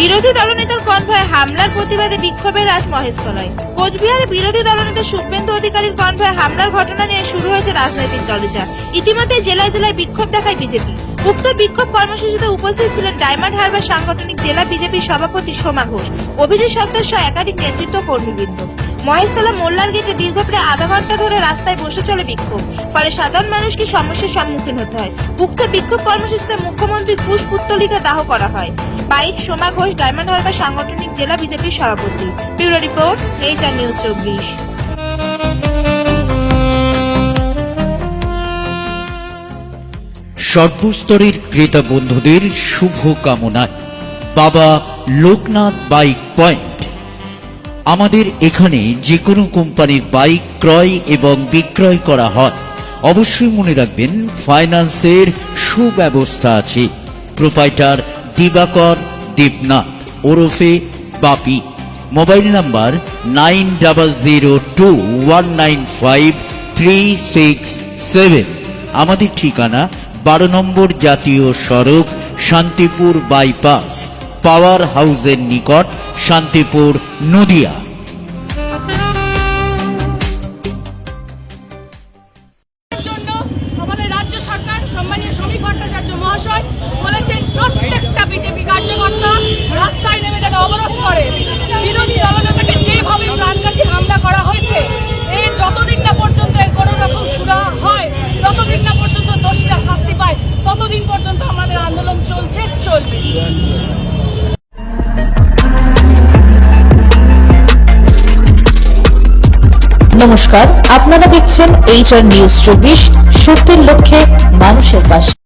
বিরোধী দলনেতার কনভয়ে হামলার প্রতিবাদে বিক্ষোভের আজ মহেশতলায়। কোচবিহারে বিরোধী দলনেতা শুভেন্দু অধিকারীর কনভয়ে হামলার ঘটনা নিয়ে শুরু হয়েছে রাজনৈতিক দলচার। ইতিমধ্যে জেলায় জেলায় বিক্ষোভ দেখায় বিজেপি। উক্ত বিক্ষোভ কর্মসূচিতে উপস্থিত ছিলেন ডায়মন্ড হারবার সাংগঠনিক জেলা বিজেপি সভাপতি সোমা ঘোষ, অভিজিৎ সরকার সহ একাধিক নেতৃত্ব কর্মীবৃন্দ। মহেশতলা মোল্লার গেটে দীর্ঘ প্রায় আধা ঘন্টা ধরে রাস্তায় বসে চলে বিক্ষোভ, ফলে সাধারণ মানুষকে সমস্যার সম্মুখীন হতে হয়। উক্ত বিক্ষোভ কর্মসূচিতে মুখ্যমন্ত্রীর পুষ্পোত্তলিকা দাহ করা হয়। বাইট সোমা ঘোষ, ডায়মন্ড হারবার সাংগঠনিক জেলা বিজেপির সভাপতি। Bureau report, HR news 24। সর্বস্তরের ক্রেতা বন্ধুদের শুভ কামনায় বাবা লোকনাথ বাইক পয়েন্ট। আমাদের এখানে যে কোনো কোম্পানির বাইক ক্রয় এবং বিক্রয় করা হয়। অবশ্যই মনে রাখবেন, ফাইন্যান্সের সুব্যবস্থা আছে। প্রোপাইটার দিবাকর দেবনাথ ওরফে বাপি। Mobile number 9002195367। আমাদের ঠিকানা 12 নম্বর জাতীয় সড়ক, শান্তিপুর বাইপাস, পাওয়ার হাউসের নিকট, শান্তিপুর, নদিয়া। আমাদের রাজ্য সরকার সম্মানীয় শ্রমিক ভট্টাচার্য মহাশয় বলেছেন প্রত্যেকটা বিজেপি কার্যকর্তা রাস্তায় নেমে যেন অবরোধ করে। বিরোধী দলনেতাকে যেভাবে প্রাণঘাতী হামলা করা হয়েছে, এর যতদিন না পর্যন্ত এর কোনো রকম সুরাহা হয়, যতদিন না পর্যন্ত দোষীরা শাস্তি পায়, ততদিন পর্যন্ত আমাদের আন্দোলন চলবে। নমস্কার, আপনারা দেখছেন এইচআর নিউজ 24, সত্যের লক্ষ্যে মানুষের পাশে।